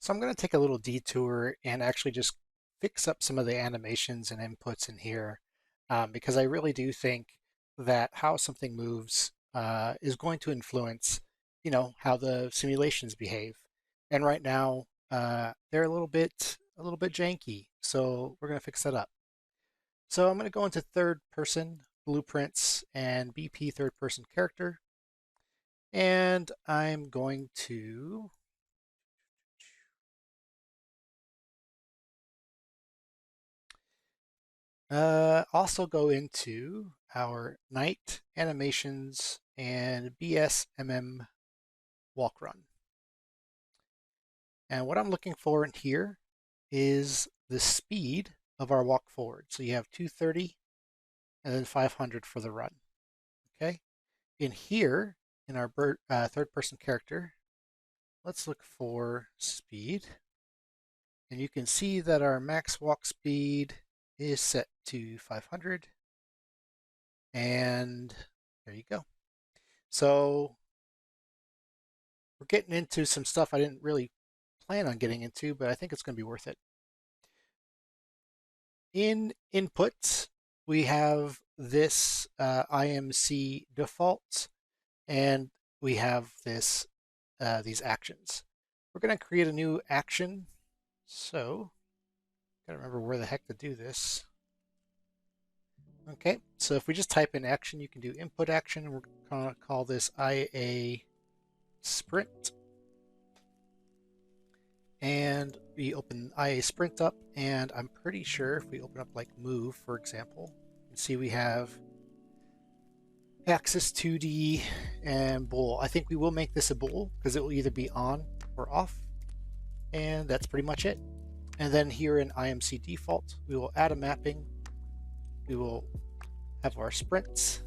So I'm going to take a little detour and actually just fix up some of the animations and inputs in here because I really do think that how something moves is going to influence, how the simulations behave. And right now, they're a little bit janky. So we're going to fix that up. So I'm going to go into third person blueprints and BP third person character. And I'm going to also go into our night animations and BSMM walk run. And what I'm looking for in here is the speed of our walk forward. So you have 230 and then 500 for the run. Okay. In here, in our third person character, let's look for speed. And you can see that our max walk speed is set to 500. And there you go. So we're getting into some stuff I didn't really plan on getting into, but I think it's going to be worth it. In inputs, we have this IMC default, and we have these actions. We're going to create a new action. So, gotta remember where the heck to do this. Okay, so if we just type in action, you can do input action, and we're going to call this IA sprint. And we open IA sprint up, and I'm pretty sure if we open up like move, for example, you can see we have axis 2D and bool. I think we will make this a bool because it will either be on or off. And that's pretty much it. And then here in IMC default, we will add a mapping. We will have our sprints,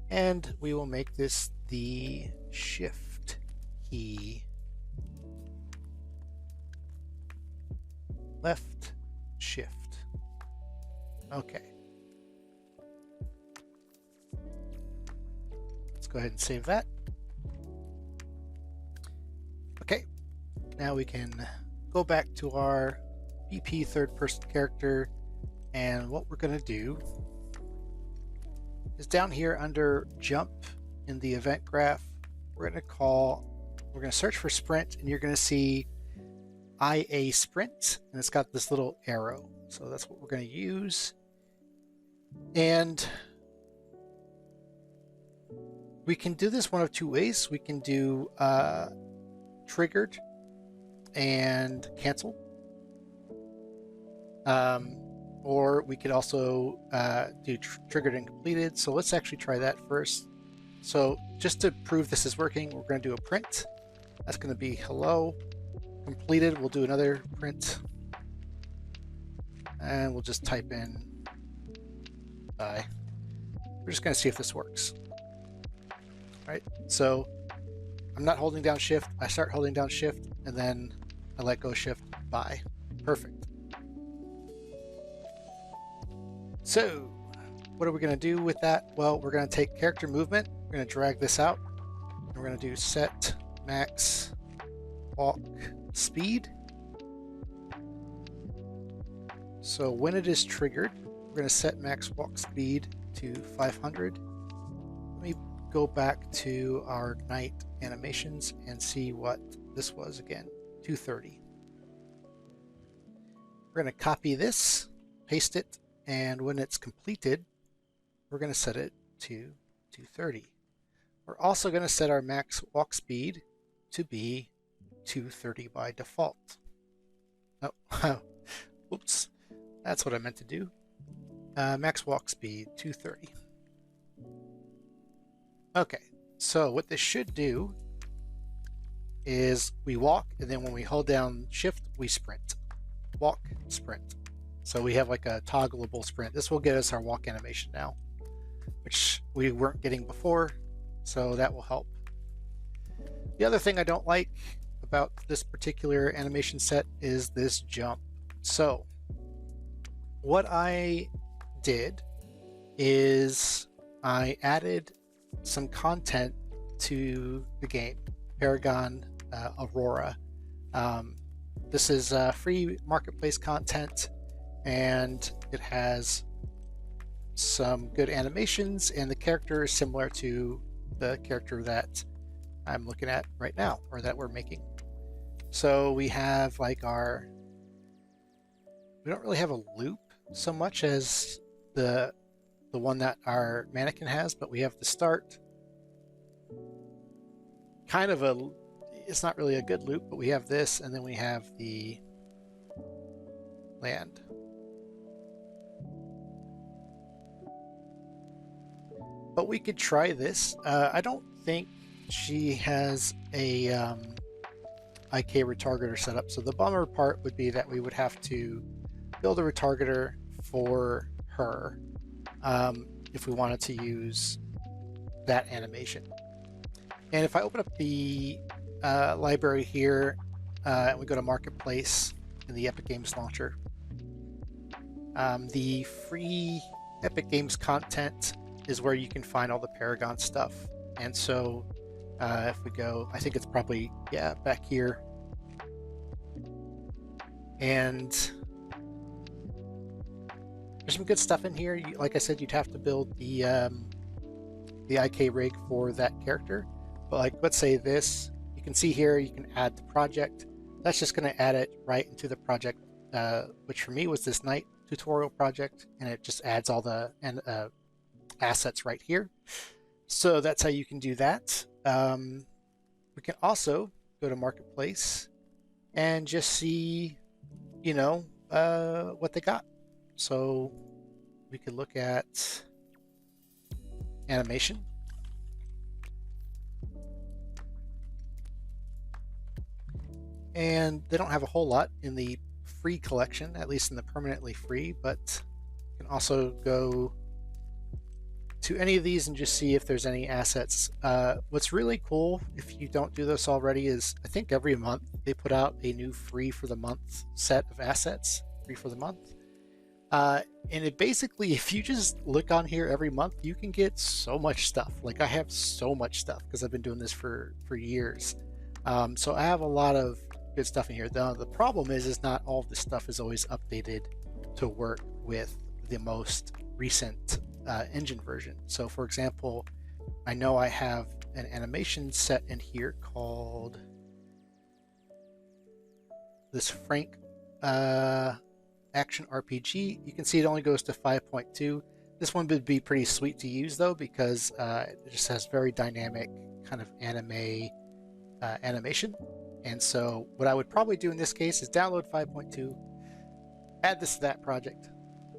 and we will make this the shift key. Left, shift. Okay. Let's go ahead and save that. Okay. Now we can go back to our BP third person character, and what we're going to do is down here under jump in the event graph, we're going to search for sprint, and you're going to see IA sprint, and it's got this little arrow. So that's what we're going to use. And we can do this one of two ways. We can do triggered and cancel. Or we could also do triggered and completed. So let's actually try that first. So just to prove this is working, we're going to do a print. That's going to be hello. Completed, we'll do another print. And we'll just type in bye. We're just going to see if this works. All right, so I'm not holding down shift. I start holding down shift, and then I let go shift, bye. Perfect. So what are we going to do with that? Well, we're going to take character movement. We're going to drag this out. And we're going to do set max walk speed. So when it is triggered, we're going to set max walk speed to 500. Let me go back to our night animations and see what this was again. 230. We're going to copy this, paste it, and when it's completed, we're going to set it to 230. We're also going to set our max walk speed to be 230 by default. Oh, oops, that's what I meant to do. Max walk speed 230. Okay, so what this should do is we walk, and then when we hold down shift, we sprint. Walk, sprint. So we have like a toggleable sprint. This will get us our walk animation now, which we weren't getting before, so that will help. The other thing I don't like about this particular animation set is this jump. So what I did is I added some content to the game, Paragon Aurora. this is free marketplace content, and it has some good animations, and the character is similar to the character that I'm looking at right now, or that we're making. So we have like we don't really have a loop so much as the one that our mannequin has, but we have the start, kind of it's not really a good loop, but we have this, and then we have the land. But we could try this. I don't think she has a IK retargeter set up, so the bummer part would be that we would have to build a retargeter for her if we wanted to use that animation. And if I open up the library here and we go to Marketplace in the Epic Games Launcher, the free Epic Games content is where you can find all the Paragon stuff. And so if we go, I think it's probably, yeah, back here. And there's some good stuff in here. Like I said, you'd have to build the IK rig for that character. But like, let's say this, you can see here, you can add the project. That's just going to add it right into the project, which for me was this night tutorial project, and it just adds all the assets right here. So that's how you can do that. We can also go to Marketplace and just see, you know, what they got. So we could look at animation. And they don't have a whole lot in the free collection, at least in the permanently free, but you can also go to any of these and just see if there's any assets. What's really cool, if you don't do this already, is I think every month they put out a new free for the month set of assets, free for the month. And it basically, if you just look on here every month, you can get so much stuff. Like I have so much stuff because I've been doing this for years. So I have a lot of good stuff in here. The problem is not all of this stuff is always updated to work with the most recent engine version. So for example, I know I have an animation set in here called this Frank action RPG. You can see it only goes to 5.2. This one would be pretty sweet to use though, because it just has very dynamic kind of anime animation. And so what I would probably do in this case is download 5.2, add this to that project,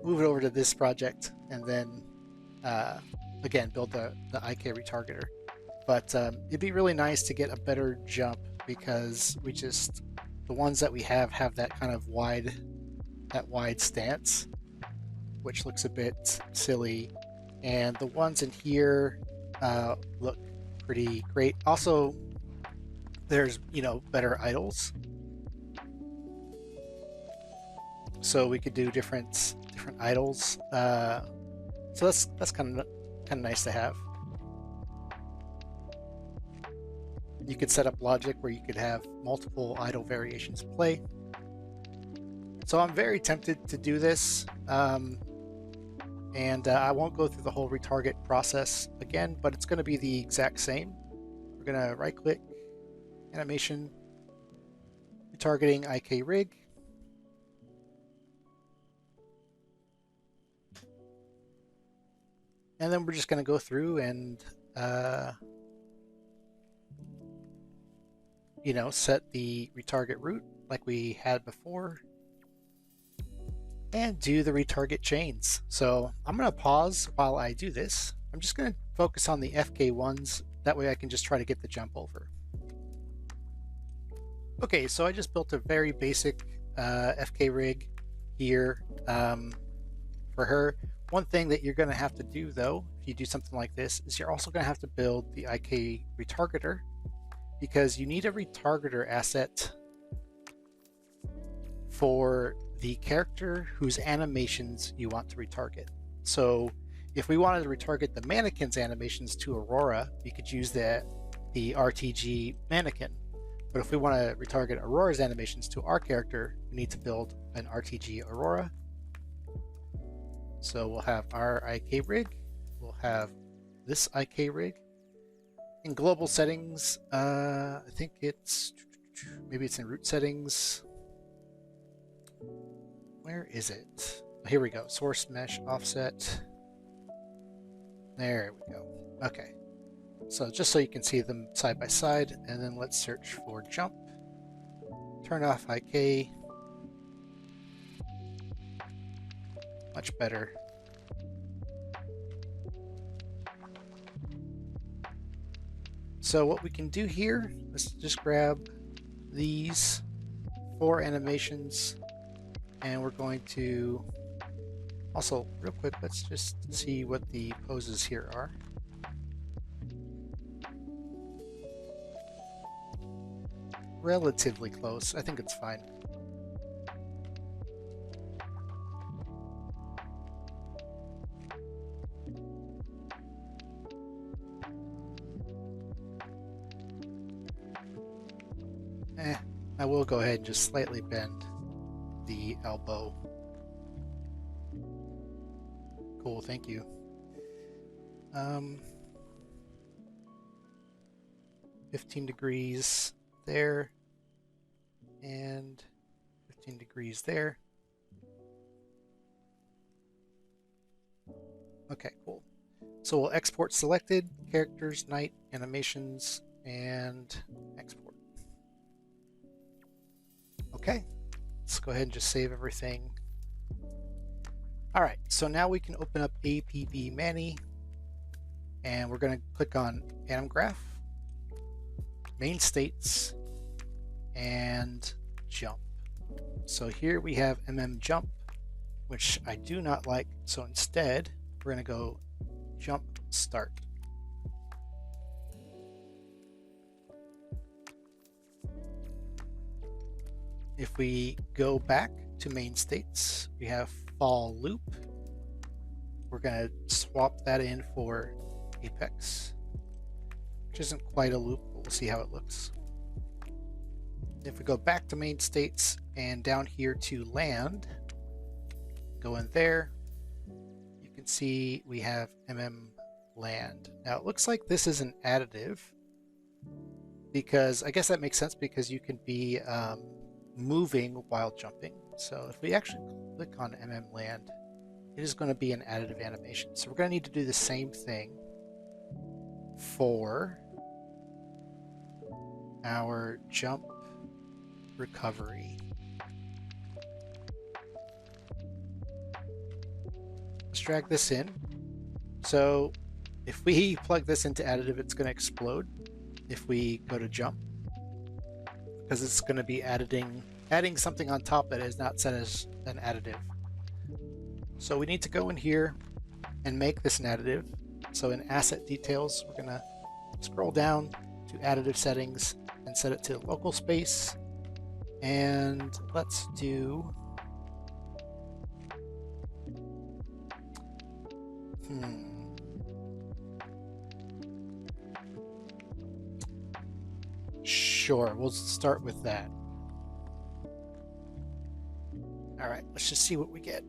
move it over to this project, and then again build the IK retargeter. But it'd be really nice to get a better jump, because the ones that we have that kind of wide stance, which looks a bit silly, and the ones in here look pretty great. Also, there's, you know, better idols, so we could do different idols. So that's kind of nice to have. You could set up logic where you could have multiple idol variations play. So I'm very tempted to do this, and I won't go through the whole retarget process again, but it's going to be the exact same. We're going to right click, animation, retargeting IK rig. And then we're just going to go through and you know, set the retarget route like we had before, and do the retarget chains. So I'm going to pause while I do this. I'm just going to focus on the FK1s. That way I can just try to get the jump over. Okay, so I just built a very basic FK rig here for her. One thing that you're going to have to do, though, if you do something like this, is you're also going to have to build the IK retargeter, because you need a retargeter asset for the character whose animations you want to retarget. So if we wanted to retarget the mannequin's animations to Aurora, you could use the RTG mannequin. But if we want to retarget Aurora's animations to our character, we need to build an RTG Aurora. So we'll have our IK rig, we'll have this IK rig. In global settings, I think maybe it's in root settings. Where is it? Here we go. Source mesh offset. There we go. Okay. So just so you can see them side by side, and then let's search for jump. Turn off IK. Much better. So what we can do here, let's just grab these 4 animations, and we're going to also, real quick, let's just see what the poses here are. Relatively close. I think it's fine. I will go ahead and just slightly bend the elbow. Cool, thank you. 15 degrees there, and 15 degrees there. Okay, cool. So we'll export selected, characters, night, animations, and export. Okay, let's go ahead and just save everything. All right, so now we can open up APB Mani, and we're going to click on Anim Graph, Main States, and Jump. So here we have Jump, which I do not like. So instead, we're going to go Jump Start. If we go back to Main States, we have Fall Loop. We're going to swap that in for Apex, which isn't quite a loop, but we'll see how it looks. If we go back to Main States and down here to Land, go in there, you can see we have Land. Now it looks like this is an additive, because I guess that makes sense, because you can be moving while jumping. So if we actually click on Land, it is going to be an additive animation. So we're going to need to do the same thing for our jump recovery. Let's drag this in. So if we plug this into additive, it's going to explode if we go to jump, because it's going to be adding something on top that is not set as an additive. So we need to go in here and make this an additive. So in asset details, we're going to scroll down to additive settings and set it to local space. And let's do Sure, we'll start with that. All right, let's just see what we get.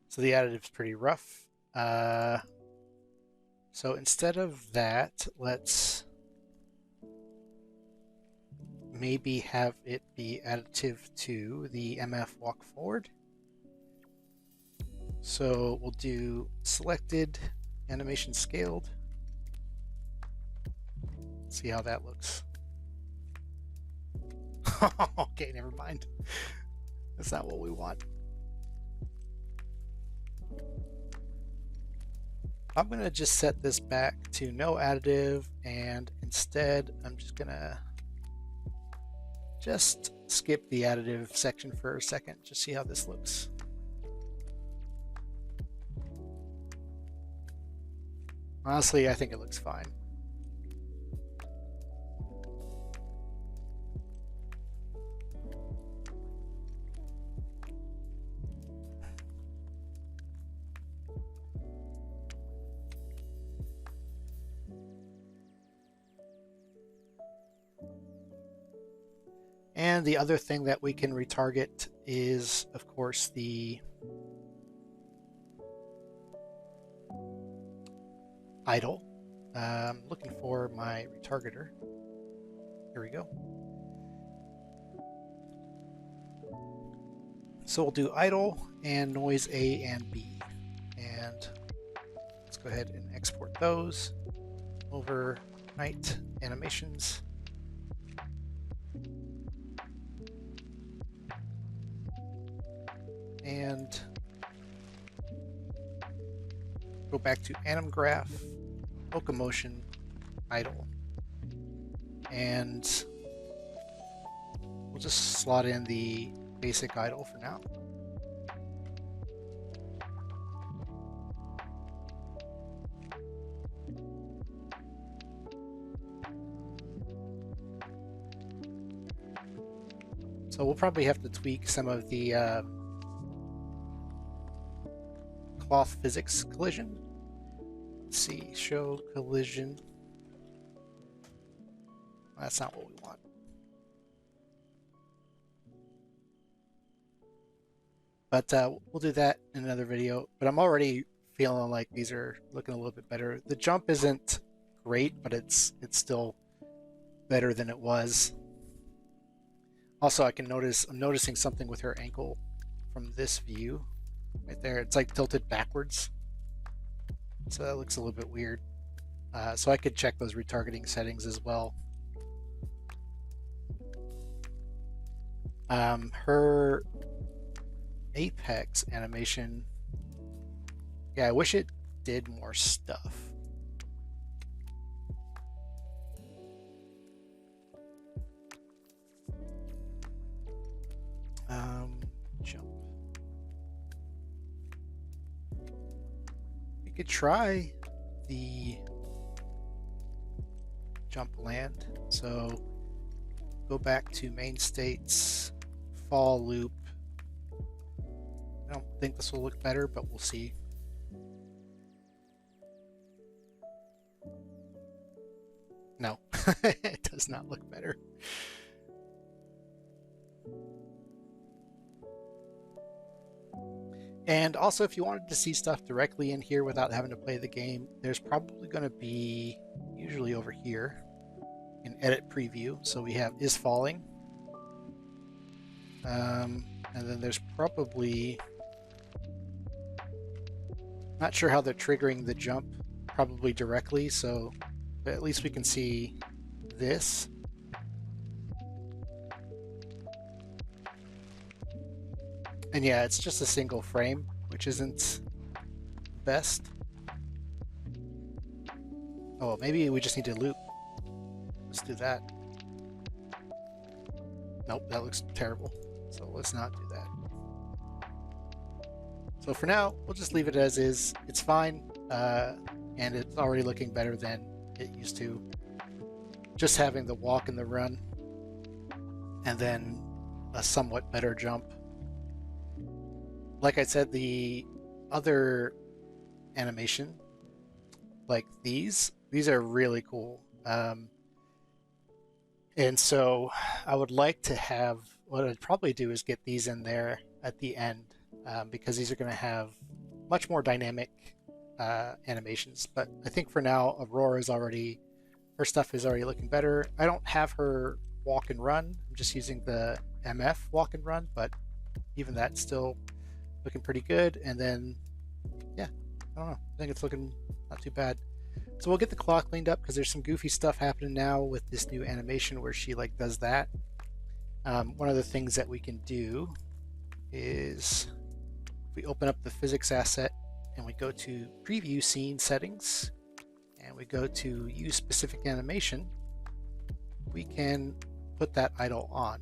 So the additive's pretty rough. So instead of that, let's maybe have it be additive to the MF walk forward. So we'll do selected, animation scaled. See how that looks. Okay, never mind. That's not what we want. I'm going to just set this back to no additive, and instead I'm just going to skip the additive section for a second, just see how this looks. Honestly, I think it looks fine. And the other thing that we can retarget is, of course, the idle. Looking for my retargeter. Here we go. So we'll do idle and noise A and B. And let's go ahead and export those over night animations. And go back to anim graph, locomotion, idle. And we'll just slot in the basic idle for now. So we'll probably have to tweak some of the cloth physics collision. Let's see, show collision. That's not what we want. But we'll do that in another video. But I'm already feeling like these are looking a little bit better. The jump isn't great, but it's still better than it was. Also, I'm noticing something with her ankle from this view. Right there, it's like tilted backwards. So that looks a little bit weird. So I could check those retargeting settings as well. Her apex animation, yeah, I wish it did more stuff. Jump. We could try the jump land. So go back to main states, fall loop. I don't think this will look better, but we'll see. No, it does not look better. And also, if you wanted to see stuff directly in here without having to play the game, there's probably going to be, usually over here, in edit preview. So we have is falling. And then there's probably, not sure how they're triggering the jump, probably directly. So at least we can see this. And yeah, it's just a single frame, which isn't best. Oh, maybe we just need to loop. Let's do that. Nope, that looks terrible. So let's not do that. So for now, we'll just leave it as is. It's fine. And it's already looking better than it used to. Just having the walk and the run. And then a somewhat better jump. Like I said, the other animation, like these are really cool. And so I would like to have, what I'd probably do is get these in there at the end, because these are going to have much more dynamic animations. But I think for now, Aurora's already, her stuff is already looking better. I don't have her walk and run. I'm just using the MF walk and run, but even that's still looking pretty good. And then, yeah, I don't know. I think it's looking not too bad. So we'll get the claw cleaned up because there's some goofy stuff happening now with this new animation where she like does that. One of the things that we can do is we open up the physics asset and we go to preview scene settings and we go to use specific animation. We can put that idle on.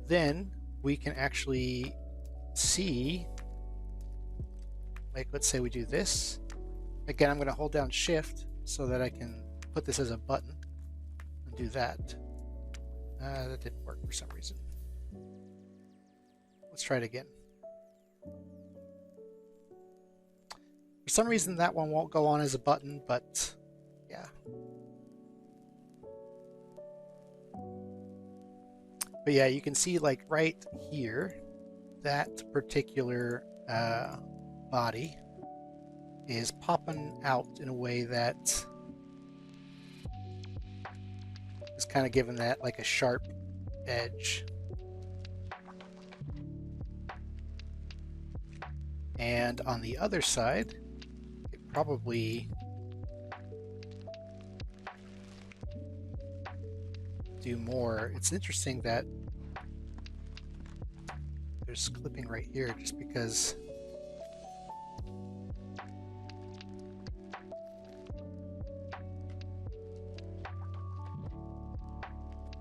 Then we can actually see, like, let's say we do this. Again, I'm going to hold down shift so that I can put this as a button and do that. That didn't work for some reason. Let's try it again. For some reason that one won't go on as a button, but yeah. But yeah, you can see like right here, that particular body is popping out in a way that is kind of giving that like a sharp edge. And on the other side, it probably do more. It's interesting that there's clipping right here just because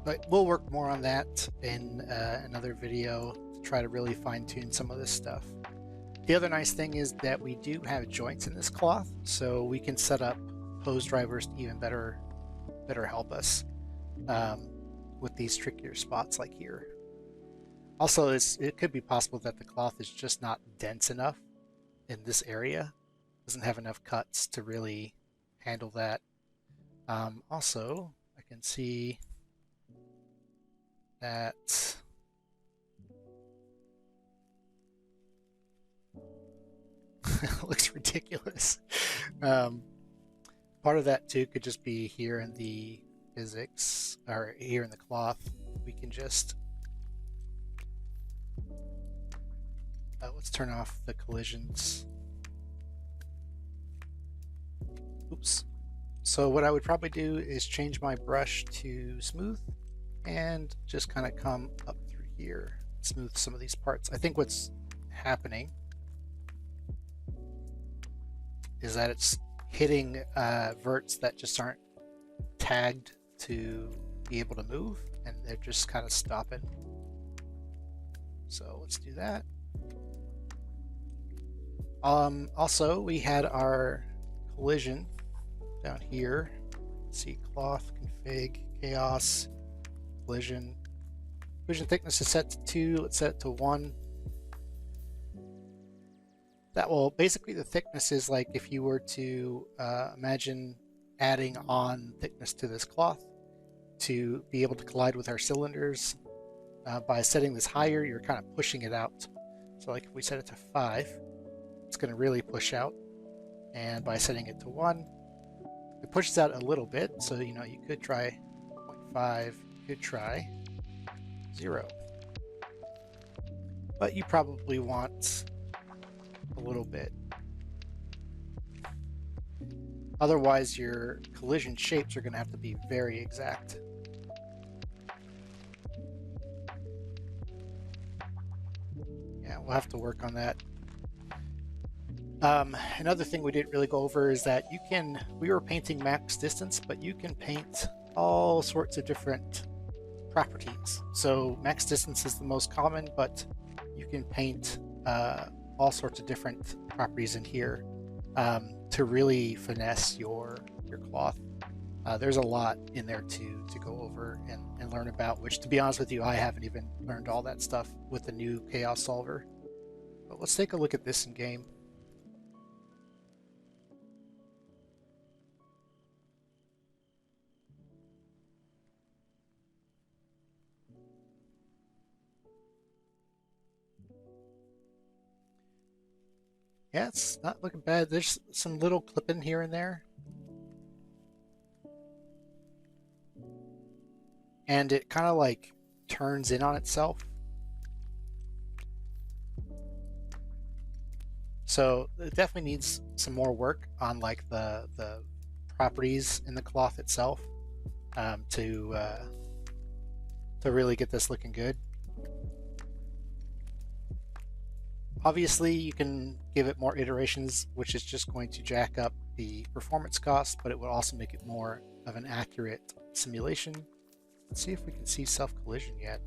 but we'll work more on that in another video to try to really fine-tune some of this stuff. The other nice thing is that we do have joints in this cloth, so we can set up pose drivers to even better help us with these trickier spots like here. Also, it could be possible that the cloth is just not dense enough in this area. It doesn't have enough cuts to really handle that. Also, I can see that looks ridiculous. Part of that too could just be here in the physics, or here in the cloth. We can just let's turn off the collisions. Oops. So what I would probably do is change my brush to smooth and just kind of come up through here, smooth some of these parts. I think what's happening is that it's hitting verts that just aren't tagged to be able to move, and they're just kind of stopping. So let's do that. Also, we had our collision down here. Let's see, cloth, config, chaos, collision. Collision thickness is set to 2. Let's set it to 1. That will basically, the thickness is like if you were to imagine adding on thickness to this cloth to be able to collide with our cylinders. By setting this higher, you're kind of pushing it out. So like if we set it to 5, it's going to really push out. And by setting it to 1, it pushes out a little bit. So, you know, you could try 0.5, you could try 0. But you probably want a little bit. Otherwise, your collision shapes are going to have to be very exact. Yeah, we'll have to work on that. Another thing we didn't really go over is that we were painting max distance, but you can paint all sorts of different properties. So max distance is the most common, but you can paint all sorts of different properties in here to really finesse your cloth. There's a lot in there to go over and learn about, which, to be honest with you, I haven't even learned all that stuff with the new Chaos Solver. But let's take a look at this in game. Yeah, it's not looking bad. There's some little clipping here and there. And it kind of like turns in on itself. So it definitely needs some more work on like the properties in the cloth itself to really get this looking good. Obviously, you can give it more iterations, which is just going to jack up the performance cost, but it will also make it more of an accurate simulation. Let's see if we can see self-collision yet.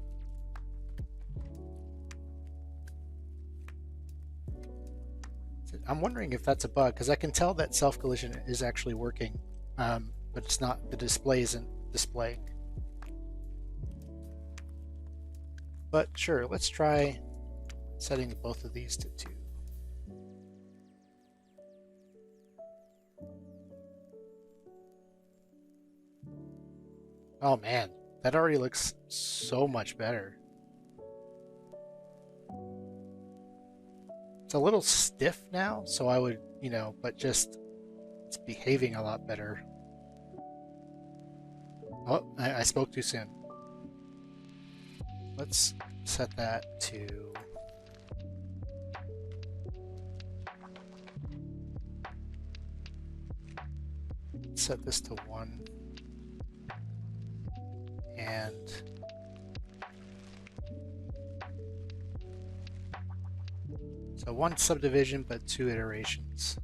I'm wondering if that's a bug, because I can tell that self-collision is actually working, but it's not, the display isn't displaying. But sure, let's try setting both of these to 2. Oh man, That already looks so much better. It's a little stiff now, so I would, but just it's behaving a lot better. Oh, I spoke too soon. Let's set that to set this to 1 and so 1 subdivision but 2 iterations.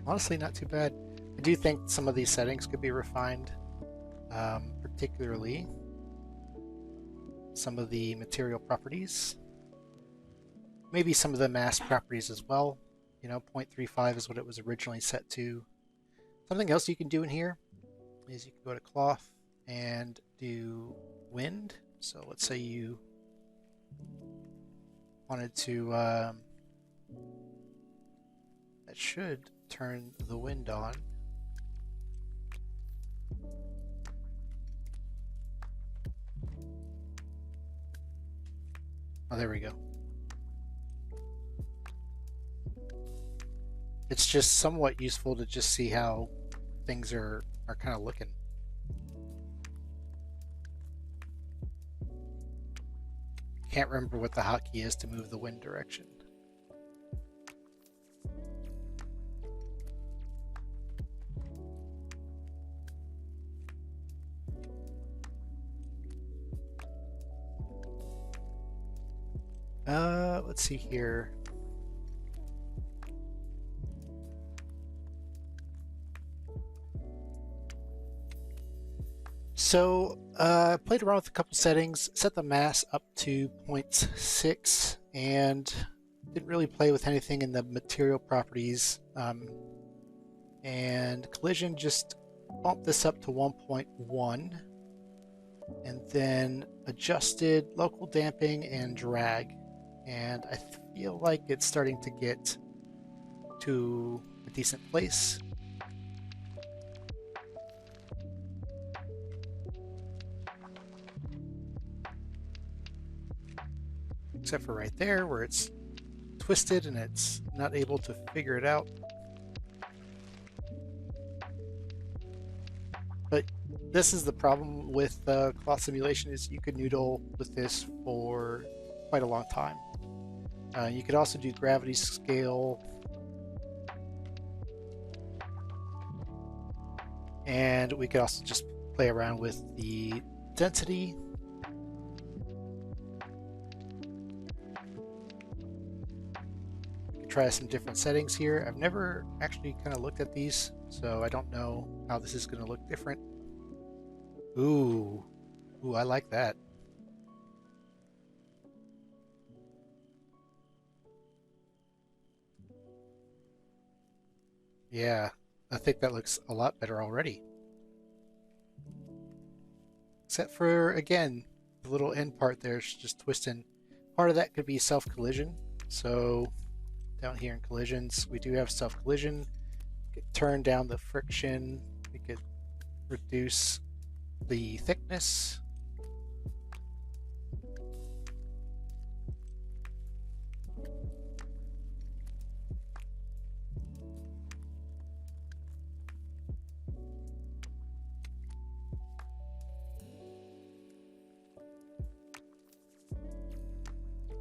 Honestly, not too bad. I do think some of these settings could be refined, particularly some of the material properties. Maybe some of the mass properties as well. 0.35 is what it was originally set to. Something else you can do in here is you can go to cloth and do wind. So let's say you wanted to, that should turn the wind on. Oh, there we go. It's just somewhat useful to just see how things are kind of looking. Can't remember what the hotkey is to move the wind direction. Let's see here. So I played around with a couple settings, set the mass up to 0.6, and didn't really play with anything in the material properties. And collision, just bumped this up to 1.1, and then adjusted local damping and drag. And I feel like it's starting to get to a decent place. Except for right there where it's twisted and it's not able to figure it out. But this is the problem with cloth simulation, is you could noodle with this for quite a long time. You could also do gravity scale, and we could also just play around with the density. We could try some different settings here. I've never actually kind of looked at these, so I don't know how this is going to look different. Ooh, I like that. Yeah, I think that looks a lot better already. Except for, again, the little end part there is just twisting. Part of that could be self-collision. So down here in collisions, we do have self-collision. We could turn down the friction. We could reduce the thickness.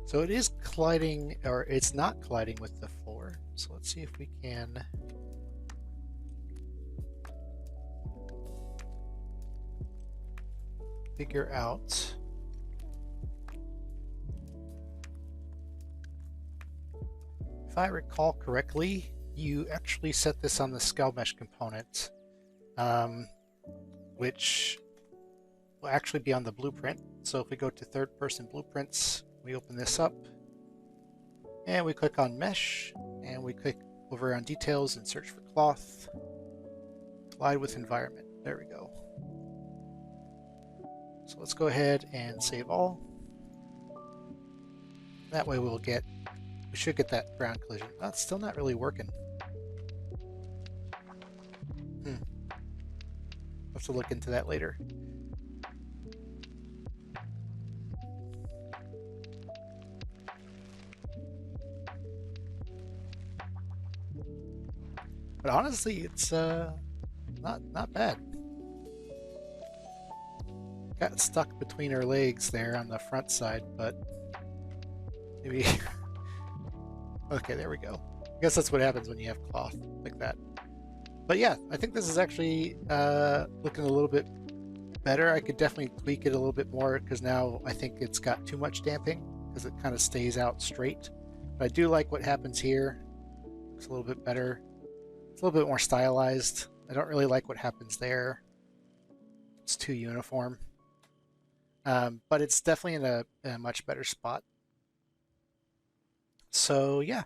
So it is colliding, or it's not colliding with the floor. So let's see if we can figure out if I recall correctly, you actually set this on the skull mesh component, which will actually be on the blueprint. So if we go to third person blueprints, we open this up and we click on mesh and we click over on details and search for cloth. Collide with environment. There we go. So let's go ahead and save all. That way we should get that ground collision. That's still not really working. I'll have to look into that later. But honestly, it's not bad. Got stuck between her legs there on the front side, but maybe. Okay, there we go. I guess that's what happens when you have cloth like that. But yeah, I think this is actually looking a little bit better. I could definitely tweak it a little bit more because now I think it's got too much damping because it kind of stays out straight. But I do like what happens here. It's a little bit better. It's a little bit more stylized. I don't really like what happens there. It's too uniform. But it's definitely in a much better spot. So yeah,